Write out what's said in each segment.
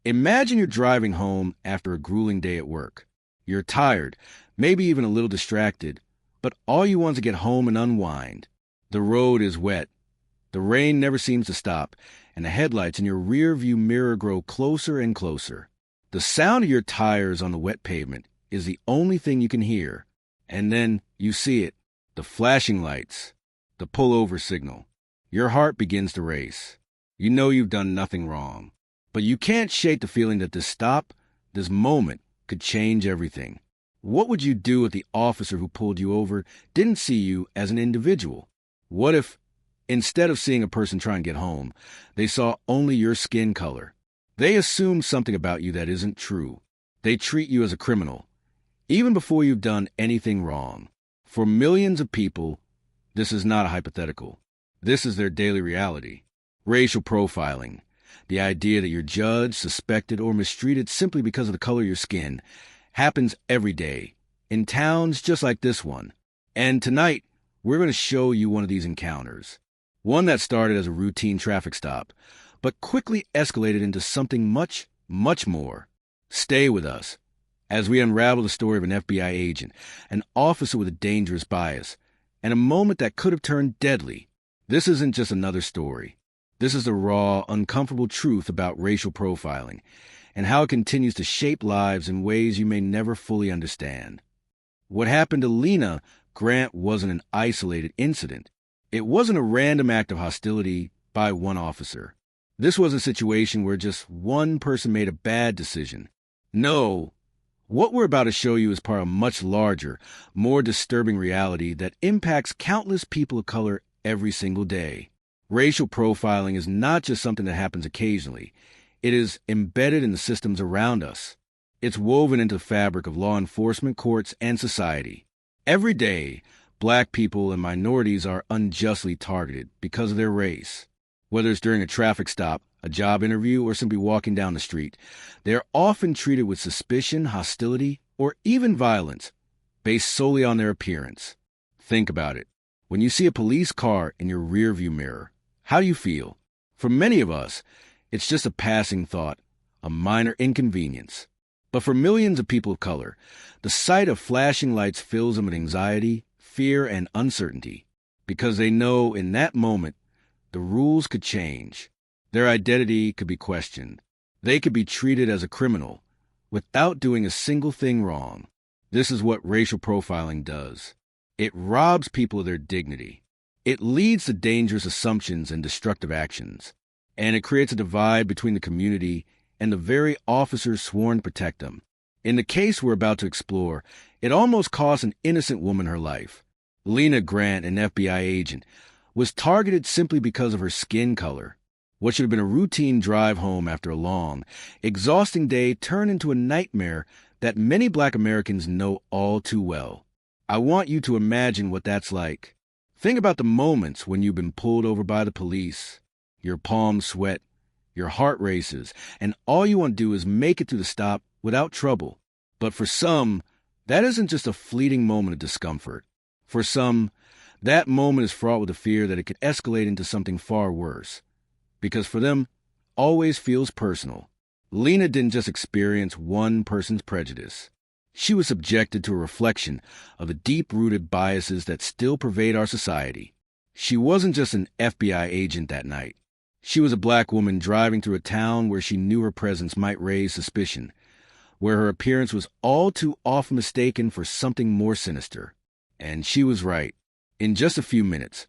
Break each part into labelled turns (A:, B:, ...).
A: Imagine you're driving home after a grueling day at work. You're tired, maybe even a little distracted, but all you want is to get home and unwind. The road is wet. The rain never seems to stop, and the headlights in your rear-view mirror grow closer and closer. The sound of your tires on the wet pavement is the only thing you can hear. And then you see it, the flashing lights, the pull-over signal. Your heart begins to race. You know you've done nothing wrong. But you can't shake the feeling that this stop, this moment, could change everything. What would you do if the officer who pulled you over didn't see you as an individual? What if, instead of seeing a person trying to get home, they saw only your skin color? They assume something about you that isn't true. They treat you as a criminal, even before you've done anything wrong. For millions of people, this is not a hypothetical. This is their daily reality. Racial profiling, the idea that you're judged, suspected, or mistreated simply because of the color of your skin, happens every day, in towns just like this one. And tonight, we're going to show you one of these encounters. One that started as a routine traffic stop, but quickly escalated into something much, much more. Stay with us as we unravel the story of an FBI agent, an officer with a dangerous bias, and a moment that could have turned deadly. This isn't just another story. This is the raw, uncomfortable truth about racial profiling and how it continues to shape lives in ways you may never fully understand. What happened to Lena Grant wasn't an isolated incident. It wasn't a random act of hostility by one officer. This was a situation where just one person made a bad decision. No, what we're about to show you is part of a much larger, more disturbing reality that impacts countless people of color every single day. Racial profiling is not just something that happens occasionally. It is embedded in the systems around us. It's woven into the fabric of law enforcement, courts, and society. Every day, Black people and minorities are unjustly targeted because of their race. Whether it's during a traffic stop, a job interview, or simply walking down the street, they are often treated with suspicion, hostility, or even violence based solely on their appearance. Think about it. When you see a police car in your rearview mirror, how do you feel? For many of us, it's just a passing thought, a minor inconvenience. But for millions of people of color, the sight of flashing lights fills them with anxiety, fear, and uncertainty, because they know in that moment the rules could change. Their identity could be questioned. They could be treated as a criminal without doing a single thing wrong. This is what racial profiling does. It robs people of their dignity. It leads to dangerous assumptions and destructive actions. And it creates a divide between the community and the very officers sworn to protect them. In the case we're about to explore, it almost cost an innocent woman her life. Lena Grant, an FBI agent, was targeted simply because of her skin color. What should have been a routine drive home after a long, exhausting day turned into a nightmare that many Black Americans know all too well. I want you to imagine what that's like. Think about the moments when you've been pulled over by the police. Your palms sweat, your heart races, and all you want to do is make it through the stop without trouble. But for some, that isn't just a fleeting moment of discomfort. For some, that moment is fraught with the fear that it could escalate into something far worse. Because for them, always feels personal. Lena didn't just experience one person's prejudice. She was subjected to a reflection of the deep-rooted biases that still pervade our society. She wasn't just an FBI agent that night. She was a Black woman driving through a town where she knew her presence might raise suspicion, where her appearance was all too often mistaken for something more sinister. And she was right. In just a few minutes,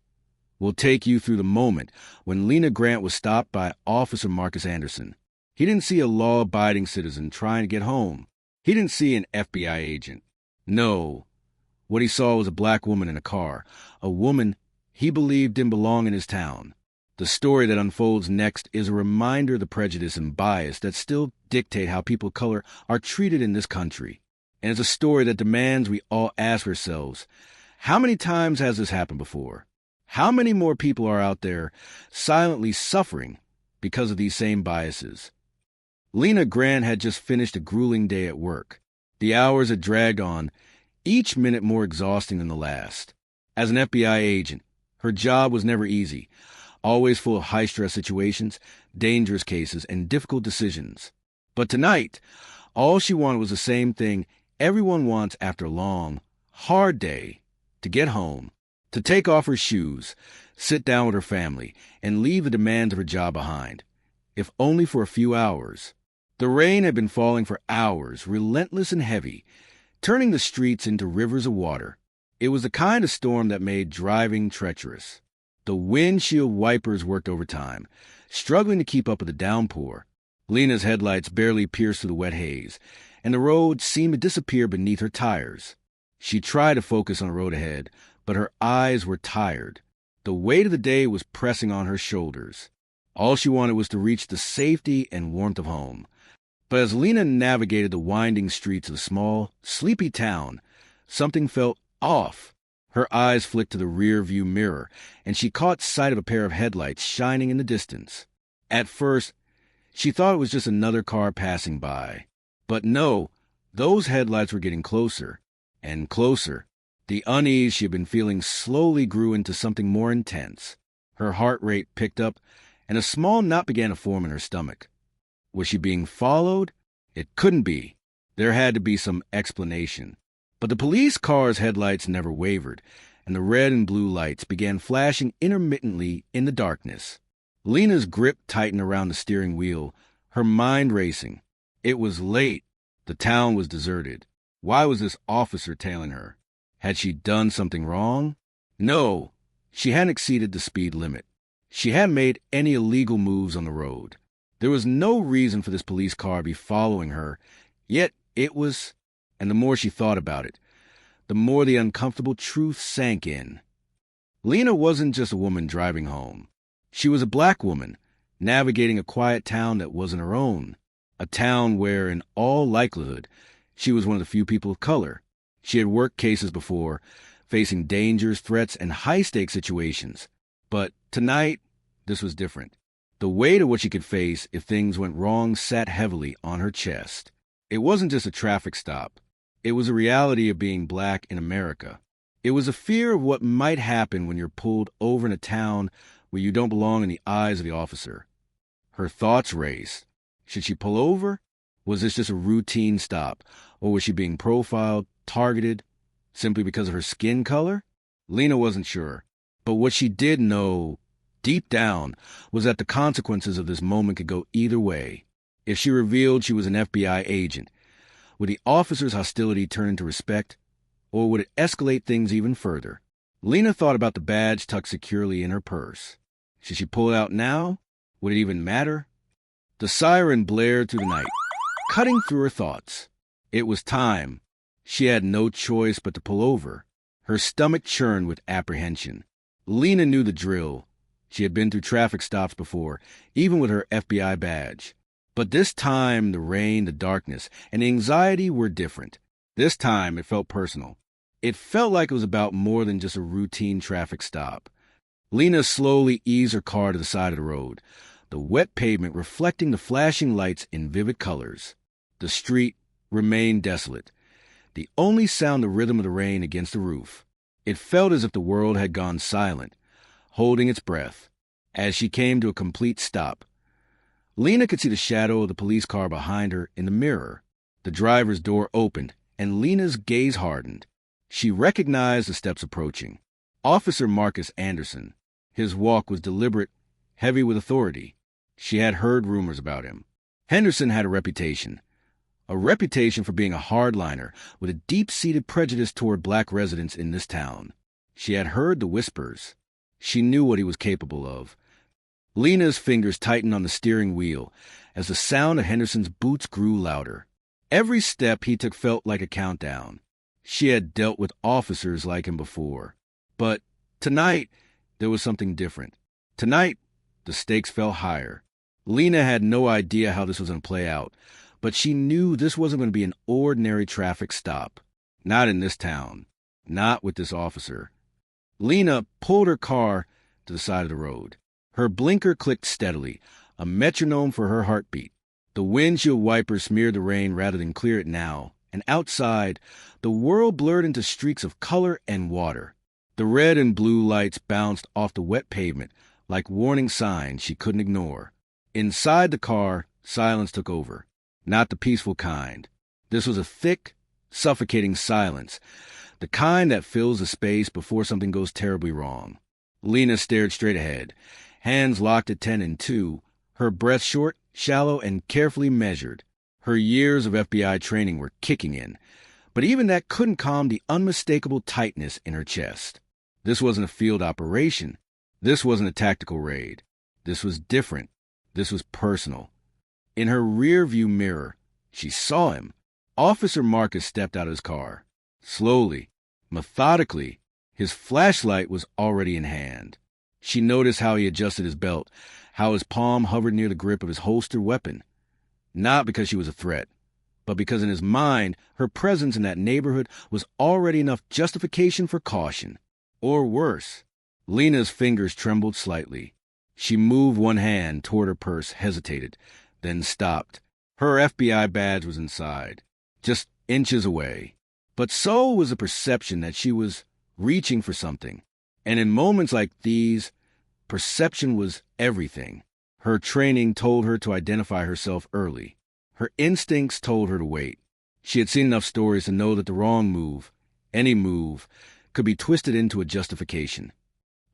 A: we'll take you through the moment when Lena Grant was stopped by Officer Marcus Anderson. He didn't see a law-abiding citizen trying to get home. He didn't see an FBI agent. No. What he saw was a Black woman in a car, a woman he believed didn't belong in his town. The story that unfolds next is a reminder of the prejudice and bias that still dictate how people of color are treated in this country. And it's a story that demands we all ask ourselves, how many times has this happened before? How many more people are out there silently suffering because of these same biases? Lena Grant had just finished a grueling day at work. The hours had dragged on, each minute more exhausting than the last. As an FBI agent, her job was never easy, always full of high-stress situations, dangerous cases, and difficult decisions. But tonight, all she wanted was the same thing everyone wants after a long, hard day: to get home, to take off her shoes, sit down with her family, and leave the demands of her job behind, if only for a few hours. The rain had been falling for hours, relentless and heavy, turning the streets into rivers of water. It was the kind of storm that made driving treacherous. The windshield wipers worked overtime, struggling to keep up with the downpour. Lena's headlights barely pierced through the wet haze, and the road seemed to disappear beneath her tires. She tried to focus on the road ahead, but her eyes were tired. The weight of the day was pressing on her shoulders. All she wanted was to reach the safety and warmth of home. But as Lena navigated the winding streets of the small, sleepy town, something felt off. Her eyes flicked to the rear-view mirror, and she caught sight of a pair of headlights shining in the distance. At first, she thought it was just another car passing by. But no, those headlights were getting closer and closer. The unease she had been feeling slowly grew into something more intense. Her heart rate picked up, and a small knot began to form in her stomach. Was she being followed? It couldn't be. There had to be some explanation. But the police car's headlights never wavered, and the red and blue lights began flashing intermittently in the darkness. Lena's grip tightened around the steering wheel, her mind racing. It was late. The town was deserted. Why was this officer tailing her? Had she done something wrong? No, she hadn't exceeded the speed limit. She hadn't made any illegal moves on the road. There was no reason for this police car to be following her, yet it was, and the more she thought about it, the more the uncomfortable truth sank in. Lena wasn't just a woman driving home. She was a black woman, navigating a quiet town that wasn't her own, a town where, in all likelihood, she was one of the few people of color. She had worked cases before, facing dangers, threats, and high-stakes situations. But tonight, this was different. The weight of what she could face if things went wrong sat heavily on her chest. It wasn't just a traffic stop. It was a reality of being black in America. It was a fear of what might happen when you're pulled over in a town where you don't belong in the eyes of the officer. Her thoughts raced. Should she pull over? Was this just a routine stop? Or was she being profiled, targeted, simply because of her skin color? Lena wasn't sure. But what she did know, deep down, was that the consequences of this moment could go either way. If she revealed she was an FBI agent, would the officer's hostility turn into respect, or would it escalate things even further? Lena thought about the badge tucked securely in her purse. Should she pull it out now? Would it even matter? The siren blared through the night, cutting through her thoughts. It was time. She had no choice but to pull over. Her stomach churned with apprehension. Lena knew the drill. She had been through traffic stops before, even with her FBI badge. But this time, the rain, the darkness, and the anxiety were different. This time, it felt personal. It felt like it was about more than just a routine traffic stop. Lena slowly eased her car to the side of the road, the wet pavement reflecting the flashing lights in vivid colors. The street remained desolate, the only sound the rhythm of the rain against the roof. It felt as if the world had gone silent, holding its breath. As she came to a complete stop, Lena could see the shadow of the police car behind her in the mirror. The driver's door opened, and Lena's gaze hardened. She recognized the steps approaching. Officer Marcus Anderson. His walk was deliberate, heavy with authority. She had heard rumors about him. Henderson had a reputation for being a hardliner with a deep-seated prejudice toward black residents in this town. She had heard the whispers. She knew what he was capable of. Lena's fingers tightened on the steering wheel as the sound of Henderson's boots grew louder. Every step he took felt like a countdown. She had dealt with officers like him before. But tonight, there was something different. Tonight, the stakes fell higher. Lena had no idea how this was going to play out, but she knew this wasn't going to be an ordinary traffic stop. Not in this town. Not with this officer. Lena pulled her car to the side of the road. Her blinker clicked steadily, a metronome for her heartbeat. The windshield wipers smeared the rain rather than clear it now, and outside, the world blurred into streaks of color and water. The red and blue lights bounced off the wet pavement like warning signs she couldn't ignore. Inside the car, silence took over. not the peaceful kind. This was a thick, suffocating silence, the kind that fills a space before something goes terribly wrong. Lena stared straight ahead, hands locked at 10 and 2, her breath short, shallow, and carefully measured. Her years of FBI training were kicking in, but even that couldn't calm the unmistakable tightness in her chest. This wasn't a field operation. This wasn't a tactical raid. This was different. This was personal. In her rear-view mirror, she saw him. Officer Marcus stepped out of his car. Slowly, methodically, his flashlight was already in hand. She noticed how he adjusted his belt, how his palm hovered near the grip of his holstered weapon. Not because she was a threat, but because in his mind, her presence in that neighborhood was already enough justification for caution. Or worse. Lena's fingers trembled slightly. She moved one hand toward her purse, hesitated, then stopped. Her FBI badge was inside, just inches away. But so was the perception that she was reaching for something. And in moments like these, perception was everything. Her training told her to identify herself early. Her instincts told her to wait. She had seen enough stories to know that the wrong move, any move, could be twisted into a justification.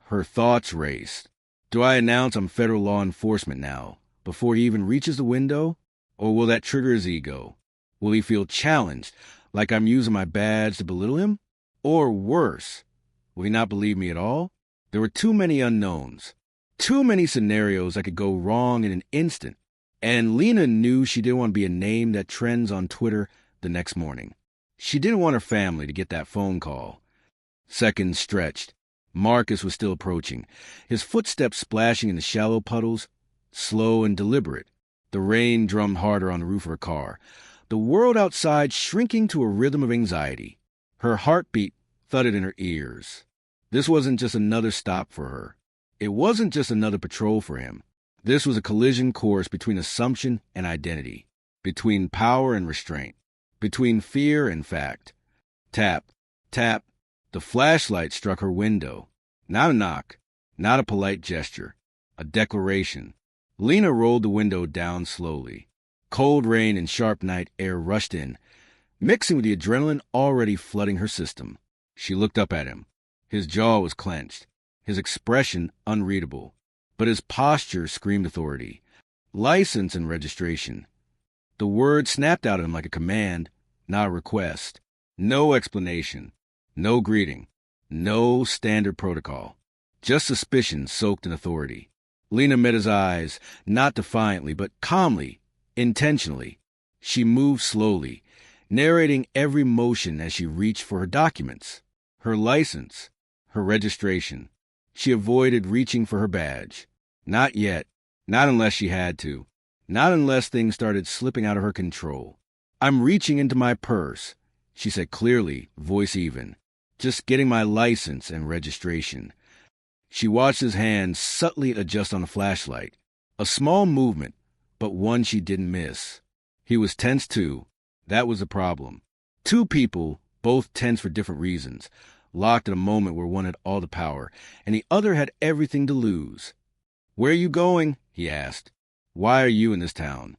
A: Her thoughts raced. Do I announce I'm federal law enforcement now, before he even reaches the window? Or will that trigger his ego? Will he feel challenged, like I'm using my badge to belittle him? Or worse, will he not believe me at all? There were too many unknowns. Too many scenarios that could go wrong in an instant, and Lena knew she didn't want to be a name that trends on Twitter the next morning. She didn't want her family to get that phone call. Seconds stretched. Marcus was still approaching, his footsteps splashing in the shallow puddles, slow and deliberate. The rain drummed harder on the roof of her car, the world outside shrinking to a rhythm of anxiety. Her heartbeat thudded in her ears. This wasn't just another stop for her. It wasn't just another patrol for him. This was a collision course between assumption and identity, between power and restraint, between fear and fact. Tap, tap. The flashlight struck her window. Not a knock, not a polite gesture, a declaration. Lena rolled the window down slowly. Cold rain and sharp night air rushed in, mixing with the adrenaline already flooding her system. She looked up at him. His jaw was clenched, his expression unreadable, but his posture screamed authority. License and registration. The word snapped out at him like a command, not a request. No explanation, no greeting, no standard protocol. Just suspicion soaked in authority. Lena met his eyes, not defiantly, but calmly, intentionally. She moved slowly, narrating every motion as she reached for her documents, her license, her registration. She avoided reaching for her badge. Not yet. Not unless she had to. Not unless things started slipping out of her control. I'm reaching into my purse, she said clearly, voice even. Just getting my license and registration. She watched his hand subtly adjust on the flashlight. A small movement, but one she didn't miss. He was tense too. That was the problem. Two people, both tense for different reasons, locked at a moment where one had all the power, and the other had everything to lose. Where are you going? He asked. Why are you in this town?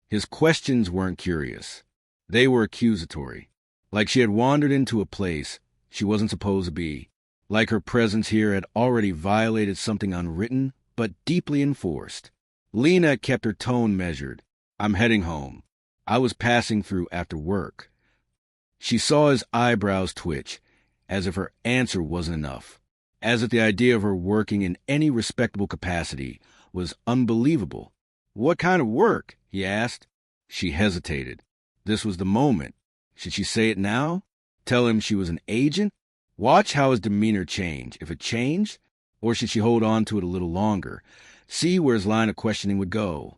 A: His questions weren't curious. They were accusatory. Like she had wandered into a place she wasn't supposed to be. Like her presence here had already violated something unwritten, but deeply enforced. Lena kept her tone measured. I'm heading home. I was passing through after work. She saw his eyebrows twitch, as if her answer wasn't enough, as if the idea of her working in any respectable capacity was unbelievable. What kind of work? He asked. She hesitated. This was the moment. Should she say it now? Tell him she was an agent? Watch how his demeanor changed, if it changed, or should she hold on to it a little longer, see where his line of questioning would go?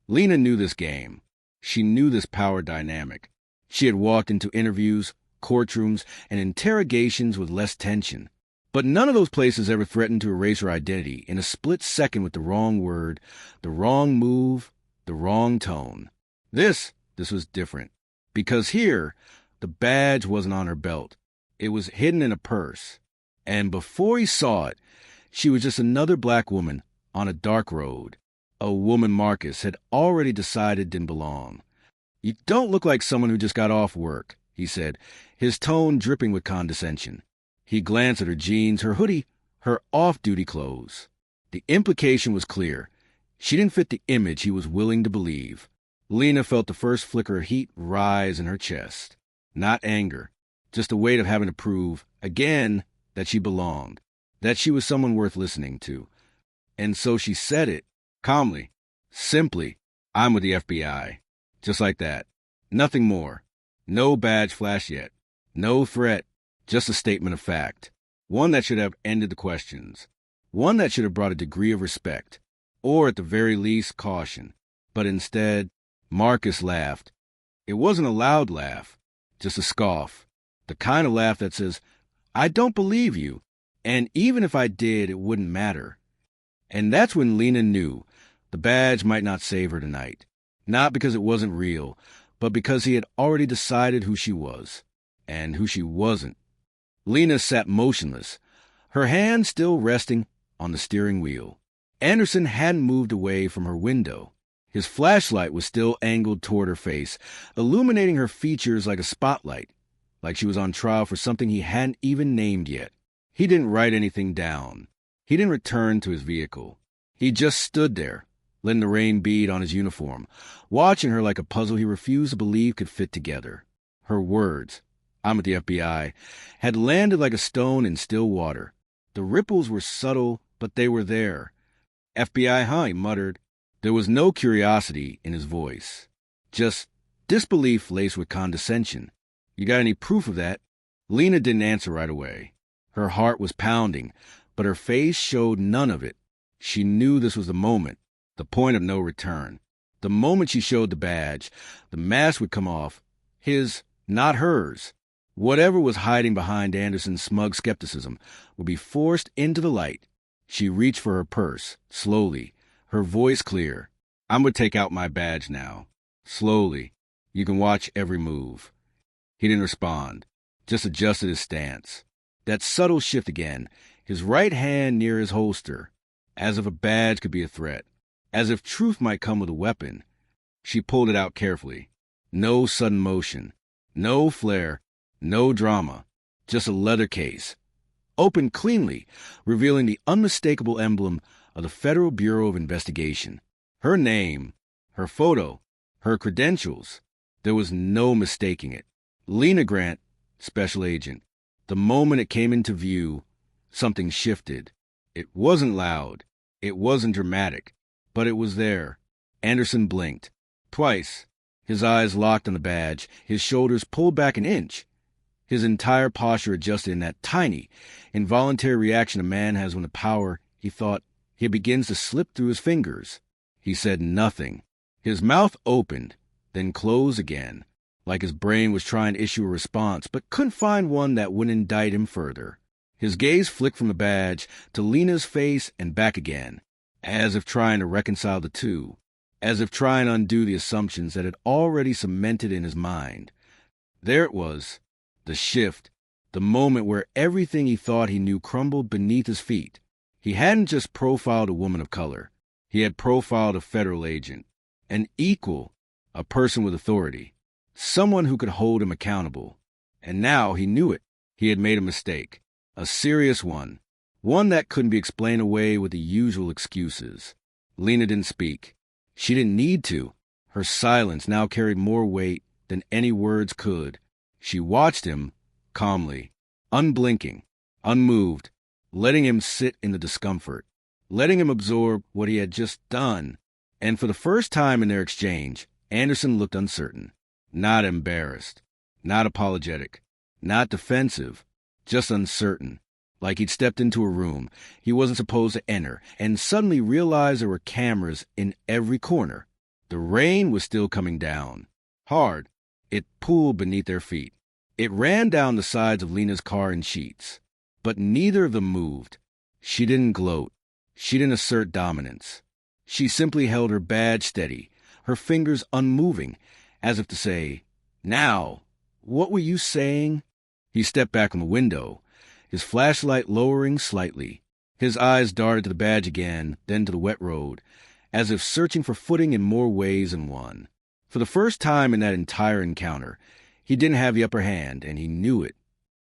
A: Lena knew this game. She knew this power dynamic. She had walked into interviews, courtrooms, and interrogations with less tension. But none of those places ever threatened to erase her identity in a split second with the wrong word, the wrong move, the wrong tone. This was different. Because here, the badge wasn't on her belt. It was hidden in a purse. And before he saw it, she was just another black woman on a dark road. A woman Marcus had already decided didn't belong. "You don't look like someone who just got off work," he said, his tone dripping with condescension. He glanced at her jeans, her hoodie, her off-duty clothes. The implication was clear. She didn't fit the image he was willing to believe. Lena felt the first flicker of heat rise in her chest. Not anger, just the weight of having to prove, again, that she belonged, that she was someone worth listening to. And so she said it, calmly, simply, "I'm with the FBI." Just like that. Nothing more. No badge flash yet. No threat. Just a statement of fact. One that should have ended the questions. One that should have brought a degree of respect. Or at the very least, caution. But instead, Marcus laughed. It wasn't a loud laugh. Just a scoff. The kind of laugh that says, "I don't believe you. And even if I did, it wouldn't matter." And that's when Lena knew the badge might not save her tonight. Not because it wasn't real, but because he had already decided who she was, and who she wasn't. Lena sat motionless, her hand still resting on the steering wheel. Anderson hadn't moved away from her window. His flashlight was still angled toward her face, illuminating her features like a spotlight, like she was on trial for something he hadn't even named yet. He didn't write anything down. He didn't return to his vehicle. He just stood there, letting the rain bead on his uniform, watching her like a puzzle he refused to believe could fit together. Her words, "I'm at the FBI," had landed like a stone in still water. The ripples were subtle, but they were there. "FBI, huh?" he muttered. There was no curiosity in his voice, just disbelief laced with condescension. "You got any proof of that?" Lena didn't answer right away. Her heart was pounding, but her face showed none of it. She knew this was the moment. The point of no return. The moment she showed the badge, the mask would come off. His, not hers. Whatever was hiding behind Anderson's smug skepticism would be forced into the light. She reached for her purse, slowly, her voice clear. "I'm going to take out my badge now. Slowly. You can watch every move." He didn't respond, just adjusted his stance. That subtle shift again, his right hand near his holster, as if a badge could be a threat. As if truth might come with a weapon. She pulled it out carefully. No sudden motion. No flare. No drama. Just a leather case. Opened cleanly, revealing the unmistakable emblem of the Federal Bureau of Investigation. Her name. Her photo. Her credentials. There was no mistaking it. Lena Grant, Special Agent. The moment it came into view, something shifted. It wasn't loud. It wasn't dramatic. But it was there. Anderson blinked. Twice. His eyes locked on the badge, his shoulders pulled back an inch. His entire posture adjusted in that tiny, involuntary reaction a man has when the power, he thought, he begins to slip through his fingers. He said nothing. His mouth opened, then closed again, like his brain was trying to issue a response, but couldn't find one that wouldn't indict him further. His gaze flicked from the badge to Lena's face and back again, as if trying to reconcile the two, as if trying to undo the assumptions that had already cemented in his mind. There it was, the shift, the moment where everything he thought he knew crumbled beneath his feet. He hadn't just profiled a woman of color. He had profiled a federal agent, an equal, a person with authority, someone who could hold him accountable. And now he knew it. He had made a mistake, a serious one that couldn't be explained away with the usual excuses. Lena didn't speak. She didn't need to. Her silence now carried more weight than any words could. She watched him, calmly, unblinking, unmoved, letting him sit in the discomfort, letting him absorb what he had just done. And for the first time in their exchange, Anderson looked uncertain, not embarrassed, not apologetic, not defensive, just uncertain. Like he'd stepped into a room he wasn't supposed to enter and suddenly realized there were cameras in every corner. The rain was still coming down. Hard. It pooled beneath their feet. It ran down the sides of Lena's car in sheets. But neither of them moved. She didn't gloat. She didn't assert dominance. She simply held her badge steady, her fingers unmoving, as if to say, "Now, what were you saying?" He stepped back from the window, his flashlight lowering slightly. His eyes darted to the badge again, then to the wet road, as if searching for footing in more ways than one. For the first time in that entire encounter, he didn't have the upper hand, and he knew it.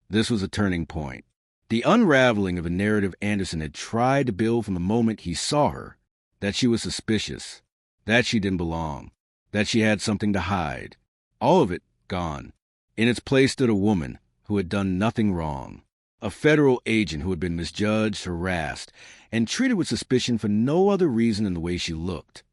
A: This was a turning point. The unraveling of a narrative Anderson had tried to build from the moment he saw her, that she was suspicious, that she didn't belong, that she had something to hide. All of it gone. In its place stood a woman who had done nothing wrong, a federal agent who had been misjudged, harassed, and treated with suspicion for no other reason than the way she looked.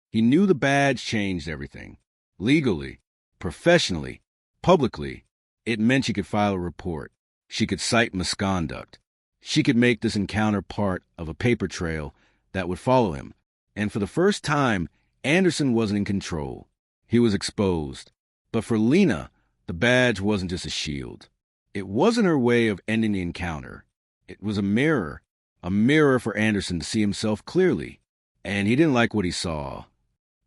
A: He knew the badge changed everything. Legally, professionally, publicly, it meant she could file a report. She could cite misconduct. She could make this encounter part of a paper trail that would follow him. And for the first time, Anderson wasn't in control. He was exposed. But for Lena, the badge wasn't just a shield. It wasn't her way of ending the encounter. It was a mirror for Anderson to see himself clearly. And he didn't like what he saw.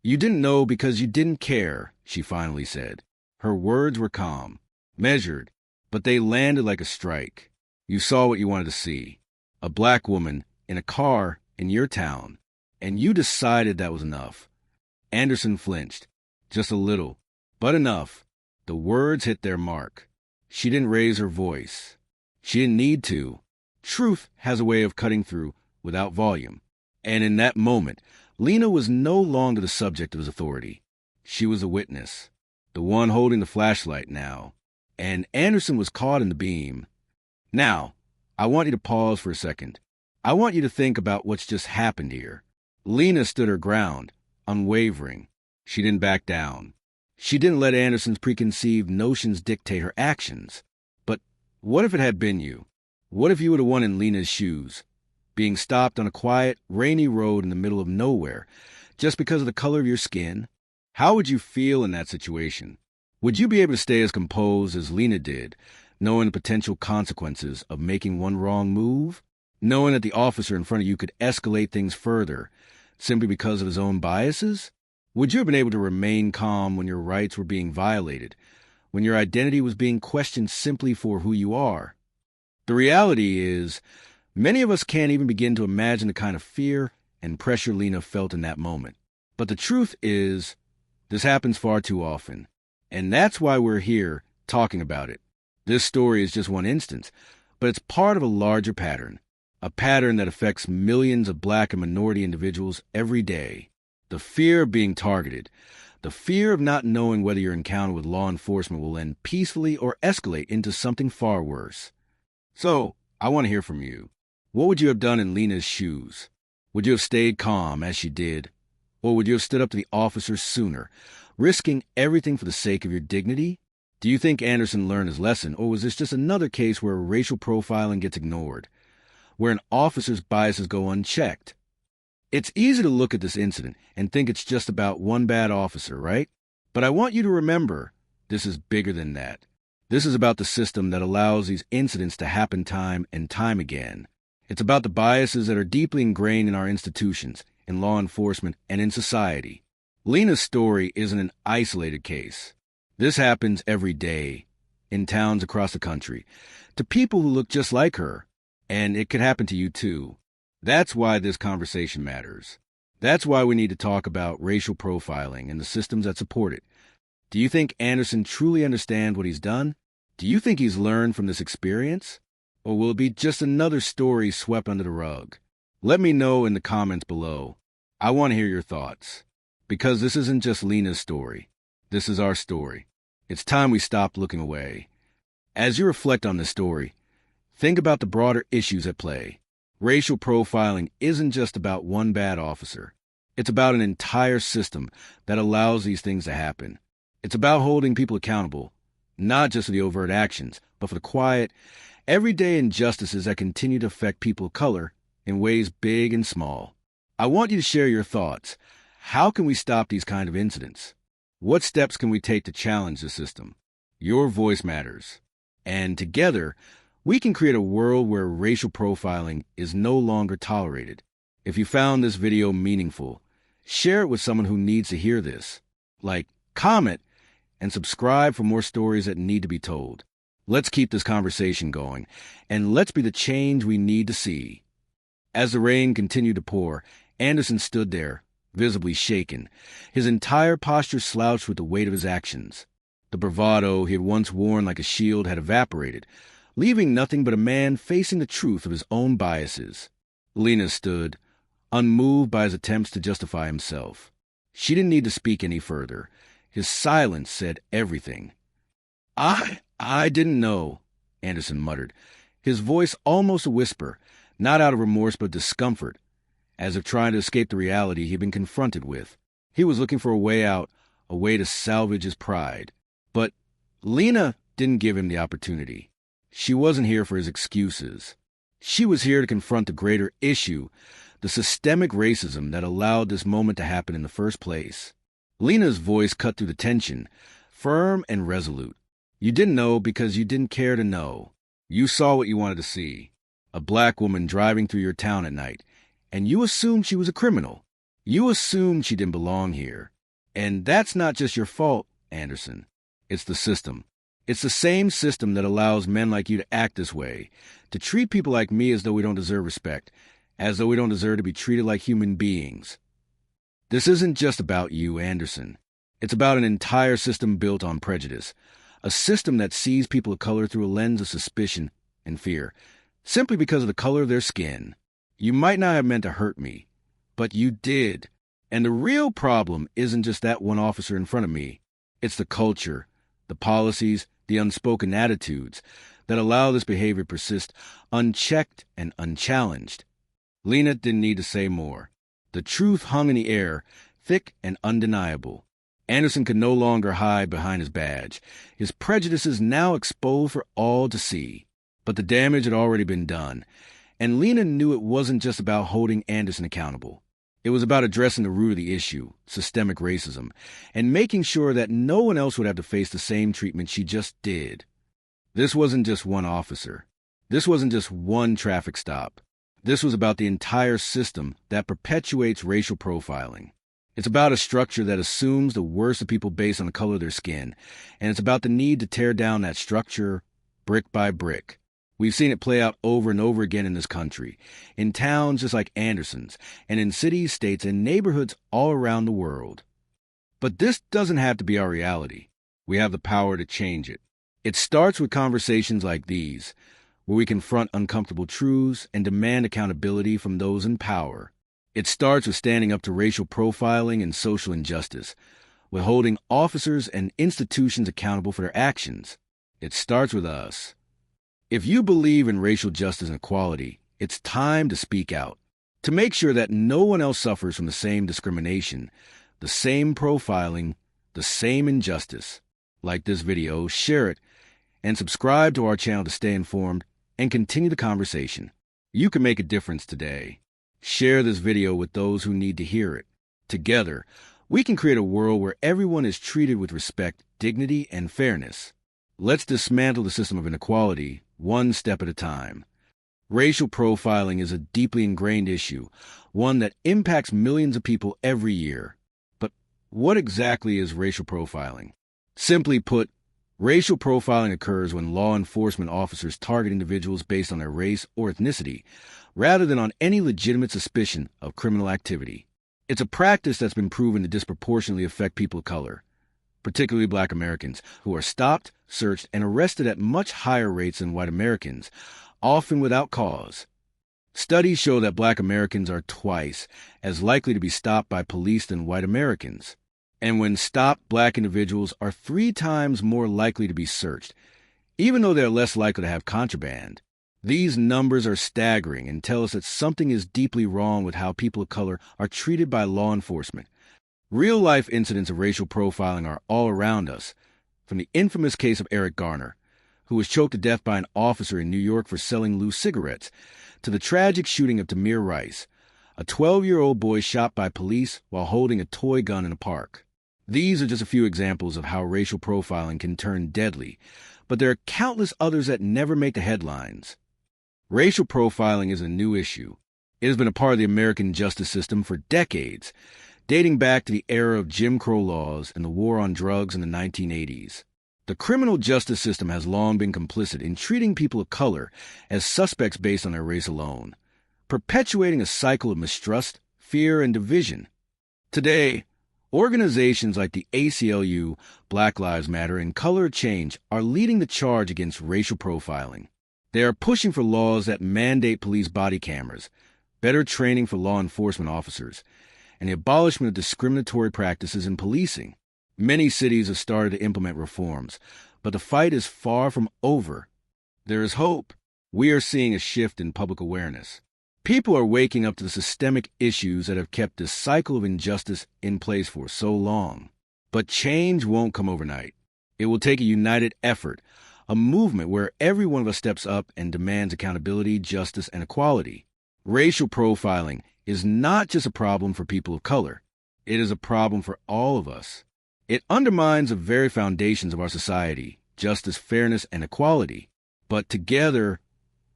A: "You didn't know because you didn't care," she finally said. Her words were calm, measured, but they landed like a strike. "You saw what you wanted to see. A black woman in a car in your town. And you decided that was enough." Anderson flinched. Just a little, but enough. The words hit their mark. She didn't raise her voice. She didn't need to. Truth has a way of cutting through without volume. And in that moment, Lena was no longer the subject of his authority. She was a witness, the one holding the flashlight now. And Anderson was caught in the beam. Now, I want you to pause for a second. I want you to think about what's just happened here. Lena stood her ground, unwavering. She didn't back down. She didn't let Anderson's preconceived notions dictate her actions. But what if it had been you? What if you were the one in Lena's shoes, being stopped on a quiet, rainy road in the middle of nowhere, just because of the color of your skin? How would you feel in that situation? Would you be able to stay as composed as Lena did, knowing the potential consequences of making one wrong move? Knowing that the officer in front of you could escalate things further, simply because of his own biases? Would you have been able to remain calm when your rights were being violated, when your identity was being questioned simply for who you are? The reality is, many of us can't even begin to imagine the kind of fear and pressure Lena felt in that moment. But the truth is, this happens far too often. And that's why we're here talking about it. This story is just one instance, but it's part of a larger pattern. A pattern that affects millions of black and minority individuals every day. The fear of being targeted. The fear of not knowing whether your encounter with law enforcement will end peacefully or escalate into something far worse. So, I want to hear from you. What would you have done in Lena's shoes? Would you have stayed calm as she did? Or would you have stood up to the officers sooner, risking everything for the sake of your dignity? Do you think Anderson learned his lesson, or was this just another case where racial profiling gets ignored, where an officer's biases go unchecked? It's easy to look at this incident and think it's just about one bad officer, right? But I want you to remember, this is bigger than that. This is about the system that allows these incidents to happen time and time again. It's about the biases that are deeply ingrained in our institutions, in law enforcement, and in society. Lena's story isn't an isolated case. This happens every day, in towns across the country, to people who look just like her, and it could happen to you too. That's why this conversation matters. That's why we need to talk about racial profiling and the systems that support it. Do you think Anderson truly understands what he's done? Do you think he's learned from this experience? Or will it be just another story swept under the rug? Let me know in the comments below. I want to hear your thoughts. Because this isn't just Lena's story. This is our story. It's time we stopped looking away. As you reflect on this story, think about the broader issues at play. Racial profiling isn't just about one bad officer. It's about an entire system that allows these things to happen. It's about holding people accountable, not just for the overt actions, but for the quiet, everyday injustices that continue to affect people of color in ways big and small. I want you to share your thoughts. How can we stop these kind of incidents? What steps can we take to challenge the system? Your voice matters. And together, we can create a world where racial profiling is no longer tolerated. If you found this video meaningful, share it with someone who needs to hear this. Like, comment, and subscribe for more stories that need to be told. Let's keep this conversation going, and let's be the change we need to see. As the rain continued to pour, Anderson stood there, visibly shaken, his entire posture slouched with the weight of his actions. The bravado he had once worn like a shield had evaporated, leaving nothing but a man facing the truth of his own biases. Lena stood, unmoved by his attempts to justify himself. She didn't need to speak any further. His silence said everything. I didn't know, Anderson muttered, his voice almost a whisper, not out of remorse but discomfort, as if trying to escape the reality he had been confronted with. He was looking for a way out, a way to salvage his pride. But Lena didn't give him the opportunity. She wasn't here for his excuses. She was here to confront the greater issue, the systemic racism that allowed this moment to happen in the first place. Lena's voice cut through the tension, firm and resolute. You didn't know because you didn't care to know. You saw what you wanted to see. A black woman driving through your town at night, and you assumed she was a criminal. You assumed she didn't belong here. And that's not just your fault, Anderson. It's the system. It's the same system that allows men like you to act this way, to treat people like me as though we don't deserve respect, as though we don't deserve to be treated like human beings. This isn't just about you, Anderson. It's about an entire system built on prejudice, a system that sees people of color through a lens of suspicion and fear, simply because of the color of their skin. You might not have meant to hurt me, but you did. And the real problem isn't just that one officer in front of me. It's the culture, the policies, the unspoken attitudes that allow this behavior to persist unchecked and unchallenged. Lena didn't need to say more. The truth hung in the air, thick and undeniable. Anderson could no longer hide behind his badge, his prejudices now exposed for all to see. But the damage had already been done, and Lena knew it wasn't just about holding Anderson accountable. It was about addressing the root of the issue, systemic racism, and making sure that no one else would have to face the same treatment she just did. This wasn't just one officer. This wasn't just one traffic stop. This was about the entire system that perpetuates racial profiling. It's about a structure that assumes the worst of people based on the color of their skin, and it's about the need to tear down that structure brick by brick. We've seen it play out over and over again in this country, in towns just like Anderson's, and in cities, states, and neighborhoods all around the world. But this doesn't have to be our reality. We have the power to change it. It starts with conversations like these, where we confront uncomfortable truths and demand accountability from those in power. It starts with standing up to racial profiling and social injustice, with holding officers and institutions accountable for their actions. It starts with us. If you believe in racial justice and equality, it's time to speak out, to make sure that no one else suffers from the same discrimination, the same profiling, the same injustice. Like this video, share it, and subscribe to our channel to stay informed and continue the conversation. You can make a difference today. Share this video with those who need to hear it. Together, we can create a world where everyone is treated with respect, dignity, and fairness. Let's dismantle the system of inequality, one step at a time. Racial profiling is a deeply ingrained issue, one that impacts millions of people every year. But what exactly is racial profiling? Simply put, racial profiling occurs when law enforcement officers target individuals based on their race or ethnicity, rather than on any legitimate suspicion of criminal activity. It's a practice that's been proven to disproportionately affect people of color, particularly Black Americans, who are stopped, searched, and arrested at much higher rates than white Americans, often without cause. Studies show that Black Americans are twice as likely to be stopped by police than white Americans. And when stopped, Black individuals are 3 times more likely to be searched, even though they're less likely to have contraband. These numbers are staggering and tell us that something is deeply wrong with how people of color are treated by law enforcement. Real-life incidents of racial profiling are all around us, from the infamous case of Eric Garner, who was choked to death by an officer in New York for selling loose cigarettes, to the tragic shooting of Tamir Rice, a 12-year-old boy shot by police while holding a toy gun in a park. These are just a few examples of how racial profiling can turn deadly, but there are countless others that never make the headlines. Racial profiling is a new issue. It has been a part of the American justice system for decades, dating back to the era of Jim Crow laws and the war on drugs in the 1980s. The criminal justice system has long been complicit in treating people of color as suspects based on their race alone, perpetuating a cycle of mistrust, fear, and division. Today, organizations like the ACLU, Black Lives Matter, and Color Change are leading the charge against racial profiling. They are pushing for laws that mandate police body cameras, better training for law enforcement officers, and the abolishment of discriminatory practices in policing. Many cities have started to implement reforms, but the fight is far from over. There is hope. We are seeing a shift in public awareness. People are waking up to the systemic issues that have kept this cycle of injustice in place for so long. But change won't come overnight. It will take a united effort, a movement where every one of us steps up and demands accountability, justice, and equality. Racial profiling is not just a problem for people of color. It is a problem for all of us. It undermines the very foundations of our society, justice, fairness, and equality. But together,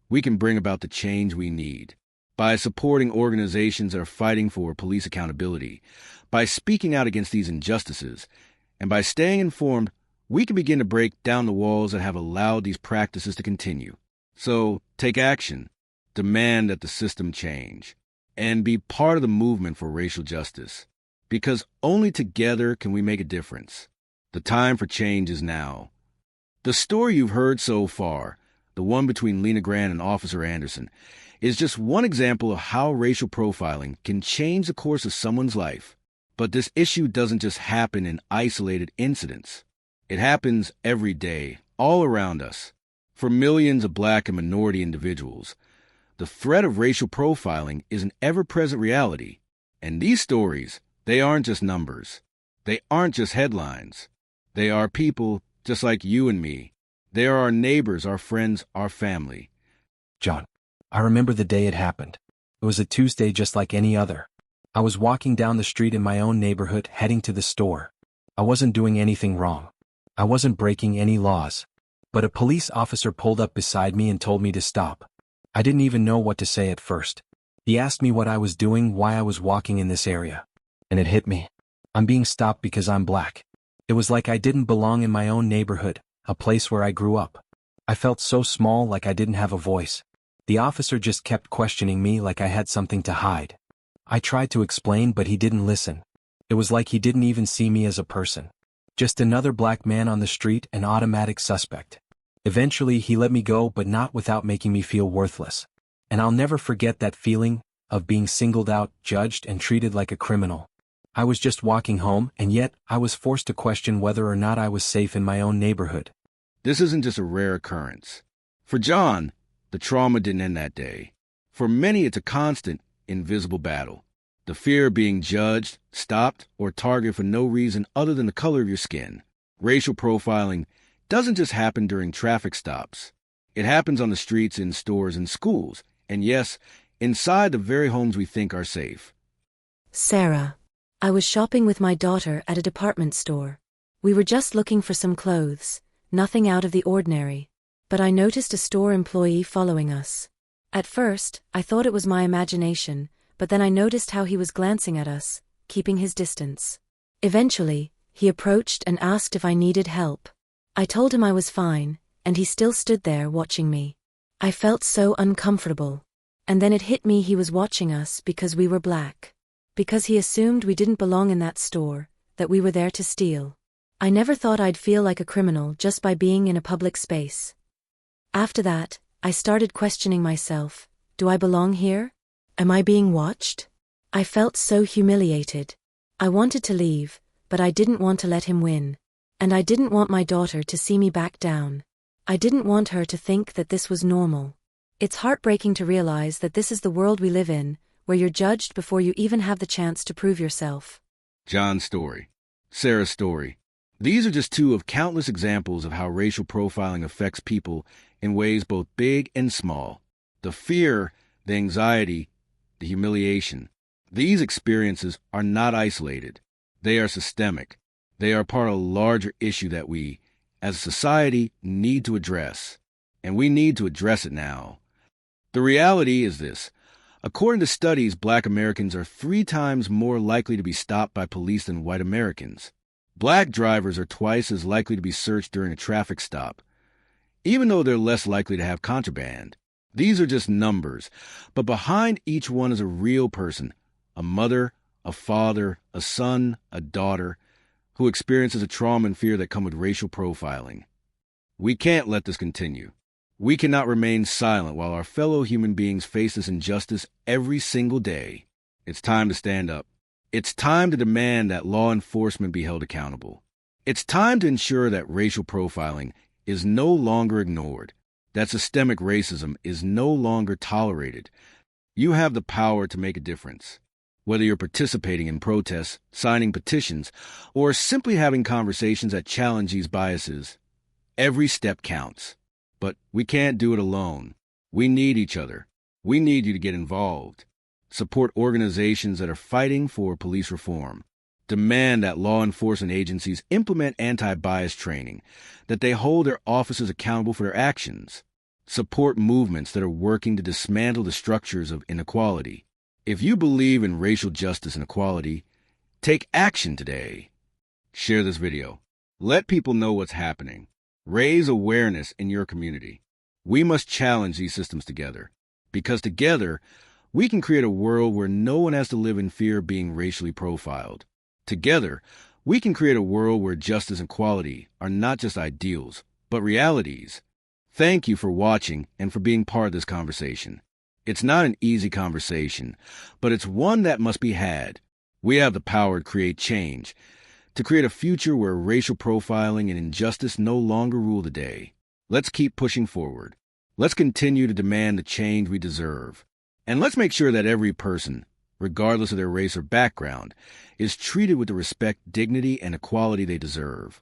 A: we can bring about the change we need. By supporting organizations that are fighting for police accountability, by speaking out against these injustices, and by staying informed, we can begin to break down the walls that have allowed these practices to continue. So, take action, demand that the system change, and be part of the movement for racial justice. Because only together can we make a difference. The time for change is now. The story you've heard so far, the one between Lena Grant and Officer Anderson, is just one example of how racial profiling can change the course of someone's life. But this issue doesn't just happen in isolated incidents. It happens every day, all around us. For millions of Black and minority individuals, the threat of racial profiling is an ever-present reality. And these stories, they aren't just numbers. They aren't just headlines. They are people just like you and me. They are our neighbors, our friends, our family.
B: John, I remember the day it happened. It was a Tuesday just like any other. I was walking down the street in my own neighborhood heading to the store. I wasn't doing anything wrong. I wasn't breaking any laws. But a police officer pulled up beside me and told me to stop. I didn't even know what to say at first. He asked me what I was doing, why I was walking in this area. And it hit me. I'm being stopped because I'm Black. It was like I didn't belong in my own neighborhood, a place where I grew up. I felt so small, like I didn't have a voice. The officer just kept questioning me like I had something to hide. I tried to explain, but he didn't listen. It was like he didn't even see me as a person. Just another Black man on the street, an automatic suspect. Eventually he let me go, but not without making me feel worthless. And I'll never forget that feeling of being singled out, judged, and treated like a criminal. I was just walking home, and yet I was forced to question whether or not I was safe in my own neighborhood.
A: This isn't just a rare occurrence. For John, the trauma didn't end that day. For many, it's a constant, invisible battle. The fear of being judged, stopped, or targeted for no reason other than the color of your skin. Racial profiling doesn't just happen during traffic stops. It happens on the streets, in stores, and schools, and yes, inside the very homes we think are safe.
C: Sarah. I was shopping with my daughter at a department store. We were just looking for some clothes, nothing out of the ordinary. But I noticed a store employee following us. At first, I thought it was my imagination, but then I noticed how he was glancing at us, keeping his distance. Eventually, he approached and asked if I needed help. I told him I was fine, and he still stood there watching me. I felt so uncomfortable. And then it hit me, he was watching us because we were Black. Because he assumed we didn't belong in that store, that we were there to steal. I never thought I'd feel like a criminal just by being in a public space. After that, I started questioning myself. Do I belong here? Am I being watched? I felt so humiliated. I wanted to leave, but I didn't want to let him win. And I didn't want my daughter to see me back down. I didn't want her to think that this was normal. It's heartbreaking to realize that this is the world we live in, where you're judged before you even have the chance to prove yourself.
A: John's story, Sarah's story. These are just two of countless examples of how racial profiling affects people in ways both big and small. The fear, the anxiety, the humiliation. These experiences are not isolated. They are systemic. They are part of a larger issue that we, as a society, need to address. And we need to address it now. The reality is this. According to studies, Black Americans are 3 times more likely to be stopped by police than white Americans. Black drivers are twice as likely to be searched during a traffic stop, even though they're less likely to have contraband. These are just numbers, but behind each one is a real person, a mother, a father, a son, a daughter, who experiences a trauma and fear that come with racial profiling. We can't let this continue. We cannot remain silent while our fellow human beings face this injustice every single day. It's time to stand up. It's time to demand that law enforcement be held accountable. It's time to ensure that racial profiling is no longer ignored, that systemic racism is no longer tolerated. You have the power to make a difference. Whether you're participating in protests, signing petitions, or simply having conversations that challenge these biases, every step counts. But we can't do it alone. We need each other. We need you to get involved. Support organizations that are fighting for police reform. Demand that law enforcement agencies implement anti-bias training, that they hold their officers accountable for their actions. Support movements that are working to dismantle the structures of inequality. If you believe in racial justice and equality, take action today. Share this video. Let people know what's happening. Raise awareness in your community. We must challenge these systems together, because together, we can create a world where no one has to live in fear of being racially profiled. Together, we can create a world where justice and equality are not just ideals, but realities. Thank you for watching and for being part of this conversation. It's not an easy conversation, but it's one that must be had. We have the power to create change, to create a future where racial profiling and injustice no longer rule the day. Let's keep pushing forward. Let's continue to demand the change we deserve. And let's make sure that every person, regardless of their race or background, is treated with the respect, dignity, and equality they deserve.